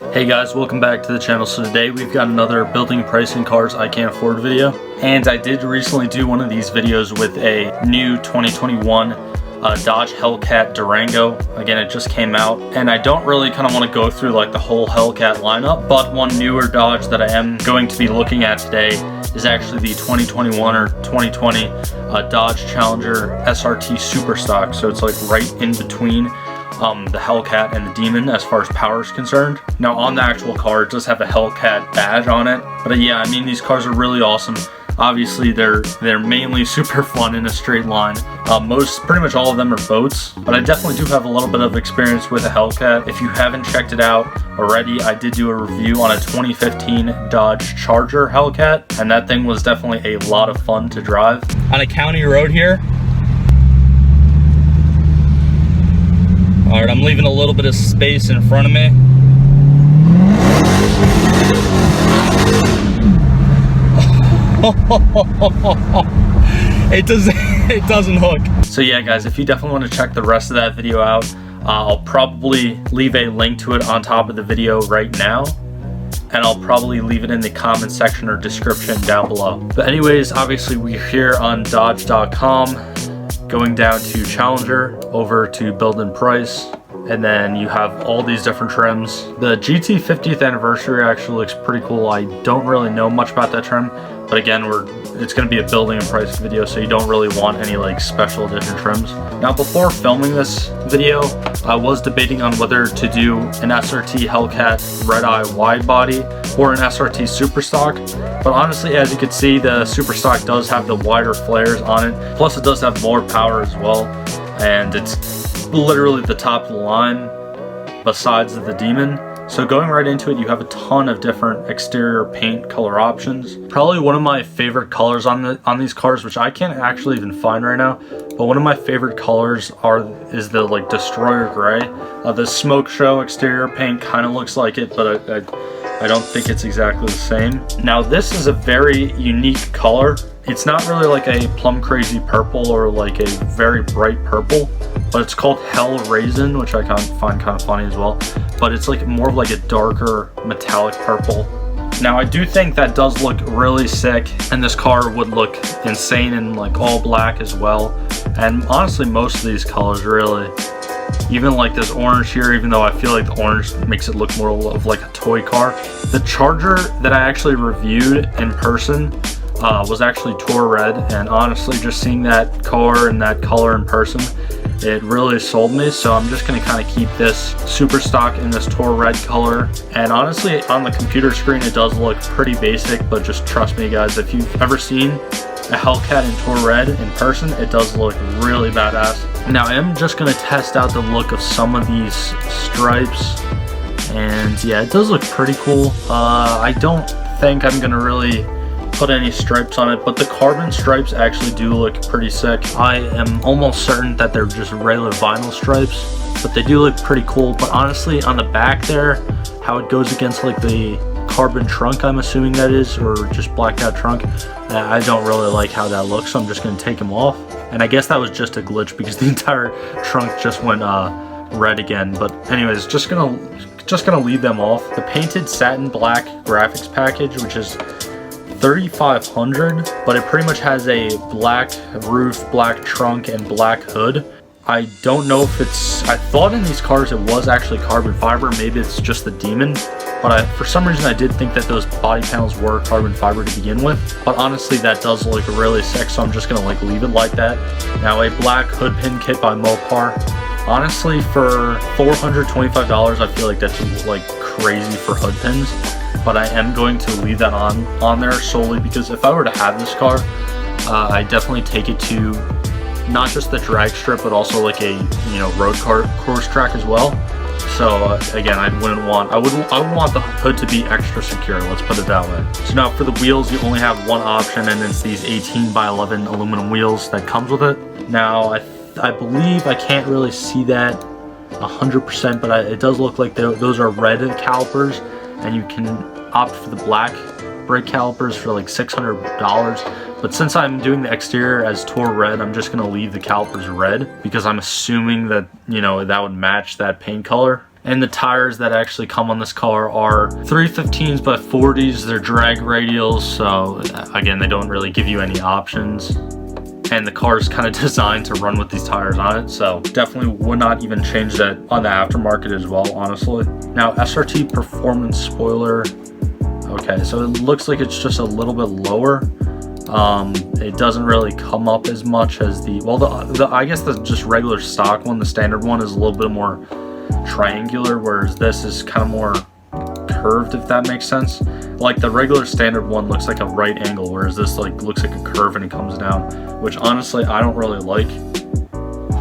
Hey guys, welcome back to the channel. So today we've got another building pricing cars I can't afford video, and I did recently do one of these videos with a new 2021 Dodge Hellcat Durango. Again, it just came out, and I don't really kind of want to go through like the whole Hellcat lineup, but one newer Dodge that I am going to be looking at today is actually the 2021 or 2020 Dodge Challenger SRT Super Stock. So it's like right in between the Hellcat and the Demon as far as power is concerned. Now on the actual car, it does have a Hellcat badge on it, but yeah, I mean, these cars are really awesome. Obviously they're mainly super fun in a straight line. Pretty much all of them are boats, but I definitely do have a little bit of experience with a Hellcat. If you haven't checked it out already, I did do a review on a 2015 Dodge Charger Hellcat, and that thing was definitely a lot of fun to drive. On a county road here. Alright, I'm leaving a little bit of space in front of me. It doesn't hook. So yeah guys, if you definitely want to check the rest of that video out, I'll probably leave a link to it on top of the video right now, and I'll probably leave it in the comment section or description down below. But anyways, obviously we're here on Dodge.com, going down to Challenger, over to build and price, and then you have all these different trims. The GT 50th anniversary actually looks pretty cool. I don't really know much about that trim, but again, it's going to be a building and price video, so you don't really want any like special edition trims. Now before filming this video, I was debating on whether to do an SRT Hellcat Red Eye wide body or an SRT Super Stock, but honestly, as you can see, the Super Stock does have the wider flares on it, plus it does have more power as well, and it's literally the top of the line besides the Demon. So going right into it, you have a ton of different exterior paint color options. Probably one of my favorite colors on these cars, which I can't actually even find right now, but one of my favorite colors is the like Destroyer Gray. The Smoke Show exterior paint kind of looks like it, but I don't think it's exactly the same. Now this is a very unique color. It's not really like a plum crazy purple or like a very bright purple, but it's called Hell Raisin, which I find kind of funny as well. But it's like more of like a darker metallic purple. Now I do think that does look really sick, and this car would look insane in like all black as well. And honestly, most of these colors really, even like this orange here, even though I feel like the orange makes it look more of like a toy car. The Charger that I actually reviewed in person was actually Tour Red, and honestly, just seeing that car and that color in person, it really sold me. So I'm just going to kind of keep this Super Stock in this Tour Red color. And honestly, on the computer screen, it does look pretty basic, but just trust me guys, if you've ever seen a Hellcat in Tour Red in person, it does look really badass. Now I am just going to test out the look of some of these stripes, and yeah, it does look pretty cool. I don't think I'm going to really put any stripes on it, but the carbon stripes actually do look pretty sick. I am almost certain that they're just regular vinyl stripes, but they do look pretty cool. But honestly, on the back there, how it goes against like the carbon trunk, I'm assuming that is, or just blacked out trunk, I don't really like how that looks, so I'm just going to take them off. And I guess that was just a glitch because the entire trunk just went red again. But anyways, just gonna leave them off. The painted satin black graphics package, which is $3,500, but it pretty much has a black roof, black trunk, and black hood. I don't know if I thought in these cars it was actually carbon fiber. Maybe it's just the Demon, but for some reason I did think that those body panels were carbon fiber to begin with. But honestly, that does look really sick, so I'm just gonna like leave it like that. Now a black hood pin kit by Mopar. Honestly, for $425, I feel like that's like crazy for hood pins, but I am going to leave that on there solely because if I were to have this car, I definitely take it to not just the drag strip, but also like a road car course track as well. So again, I would want the hood to be extra secure, let's put it that way. So now for the wheels, you only have one option, and it's these 18x11 aluminum wheels that comes with it. Now I believe, I can't really see that 100%, but it does look like those are red calipers, and you can opt for the black brake calipers for like $600. But since I'm doing the exterior as Tour Red, I'm just gonna leave the calipers red because I'm assuming that, that would match that paint color. And the tires that actually come on this car are 315s by 40s. They're drag radials, so again, they don't really give you any options. And the car is kind of designed to run with these tires on it, so definitely would not even change that on the aftermarket as well, honestly. Now, SRT performance spoiler. Okay, so it looks like it's just a little bit lower. It doesn't really come up as much as the, well, I guess the just regular stock one, the standard one, is a little bit more triangular, whereas this is kind of more curved, if that makes sense. Like the regular standard one looks like a right angle, whereas this like looks like a curve and it comes down, which honestly I don't really like.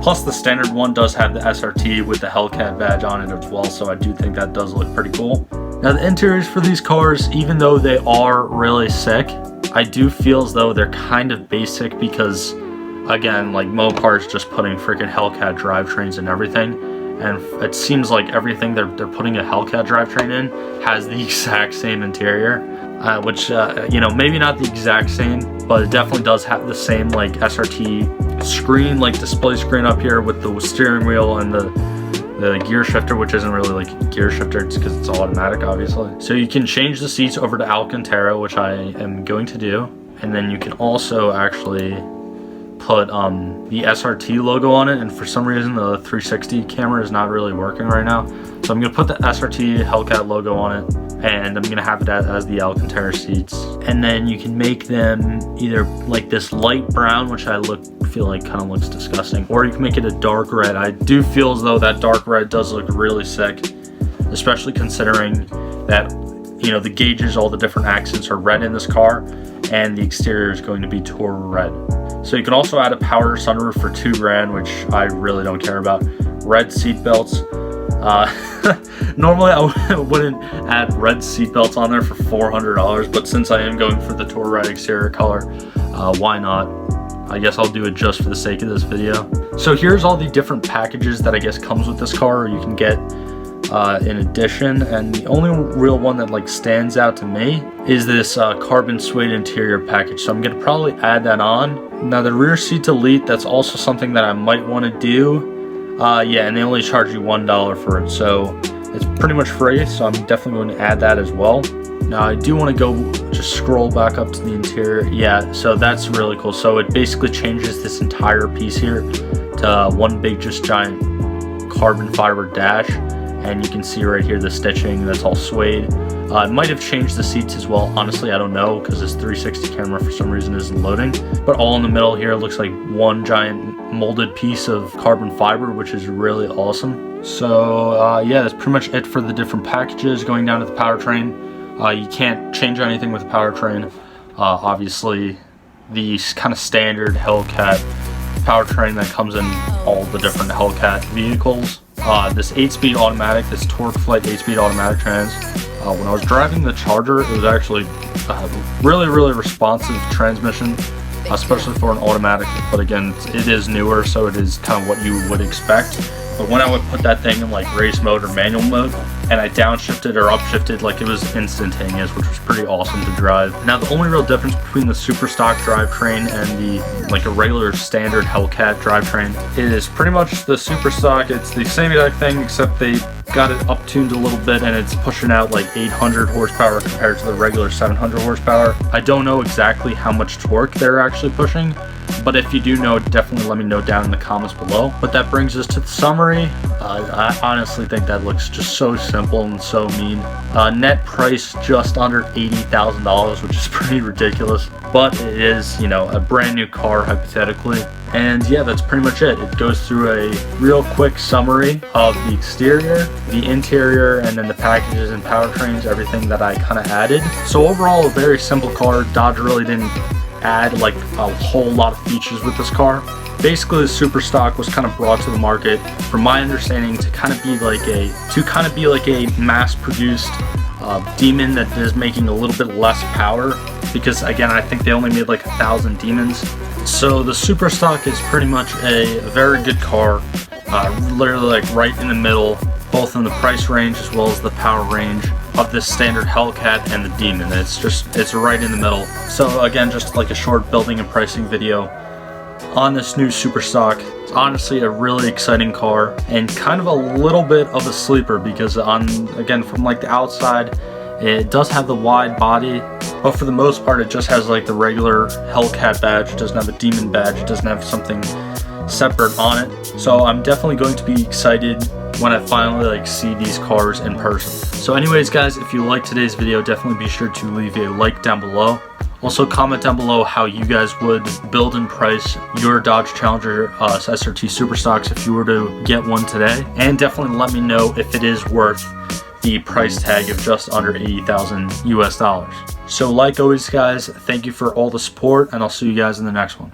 Plus the standard one does have the SRT with the Hellcat badge on it as well, so I do think that does look pretty cool. Now the interiors for these cars, even though they are really sick, I do feel as though they're kind of basic because, again, like Mopart's just putting freaking Hellcat drivetrains and everything, and it seems like everything they're putting a Hellcat drivetrain in has the exact same interior, which you know, maybe not the exact same, but it definitely does have the same like SRT screen, like display screen up here with the steering wheel and the gear shifter, which isn't really like a gear shifter, it's because it's automatic, obviously. So you can change the seats over to Alcantara, which I am going to do, and then you can also actually put the SRT logo on it, and for some reason the 360 camera is not really working right now, so I'm going to put the SRT Hellcat logo on it, and I'm going to have it as the Alcantara seats. And then you can make them either like this light brown, which I feel like kind of looks disgusting, or you can make it a dark red. I do feel as though that dark red does look really sick, especially considering that, you know, the gauges, all the different accents are red in this car, and the exterior is going to be tour red. So you can also add a power sunroof for $2,000, which I really don't care about. Red seat belts. Normally I wouldn't add red seat belts on there for $400, but since I am going for the tour red exterior color, why not? I guess I'll do it just for the sake of this video. So here's all the different packages that I guess comes with this car, or you can get in addition, and the only real one that like stands out to me is this carbon suede interior package, so I'm gonna probably add that on. Now the rear seat elite, that's also something that I might want to do. Yeah, and they only charge you $1 for it, so it's pretty much free, so I'm definitely going to add that as well. Now I do want to go just scroll back up to the interior. Yeah, so that's really cool. So it basically changes this entire piece here to one big just giant carbon fiber dash, and you can see right here the stitching, that's all suede. It might have changed the seats as well, honestly I don't know, because this 360 camera for some reason isn't loading. But all in the middle here looks like one giant molded piece of carbon fiber, which is really awesome. So yeah, that's pretty much it for the different packages. Going down to the powertrain, you can't change anything with the powertrain. Obviously the kind of standard Hellcat powertrain that comes in all the different Hellcat vehicles. This 8-speed automatic, this TorqueFlite 8-speed automatic trans. When I was driving the Charger, it was actually really responsive transmission, especially for an automatic, but again, it is newer, so it is kind of what you would expect. But when I would put that thing in like race mode or manual mode, and I downshifted or upshifted, like it was instantaneous, which was pretty awesome to drive. Now the only real difference between the Super Stock drivetrain and the like a regular standard Hellcat drivetrain is pretty much the Super Stock. It's the same exact thing, except they got it up tuned a little bit, and it's pushing out like 800 horsepower compared to the regular 700 horsepower. I don't know exactly how much torque they're actually pushing, but if you do know, definitely let me know down in the comments below. But that brings us to the summary. I honestly think that looks just so simple and so mean. Net price just under $80,000, which is pretty ridiculous, but it is, you know, a brand new car hypothetically. And yeah, that's pretty much it. It goes through a real quick summary of the exterior, the interior, and then the packages and powertrains, everything that I kind of added. So overall, a very simple car. Dodge really didn't add like a whole lot of features with this car. Basically, the Super Stock was kind of brought to the market, from my understanding, to kind of be like a mass-produced Demon that is making a little bit less power, because again, I think they only made like 1,000 Demons. So the Super Stock is pretty much a very good car, literally like right in the middle, both in the price range as well as the power range of this standard Hellcat and the Demon. It's right in the middle. So again, just like a short building and pricing video on this new Super Stock. honestly a really exciting car and kind of a little bit of a sleeper because again, from like the outside, it does have the wide body, but for the most part it just has like the regular Hellcat badge. It doesn't have a demon badge. It doesn't have something separate on it. So I'm definitely going to be excited when I finally like see these cars in person. So anyways guys, if you liked today's video, definitely be sure to leave a like down below. Also comment down below how you guys would build and price your Dodge Challenger SRT Super Stocks if you were to get one today. And definitely let me know if it is worth the price tag of just under 80,000 US dollars. So like always guys, thank you for all the support, and I'll see you guys in the next one.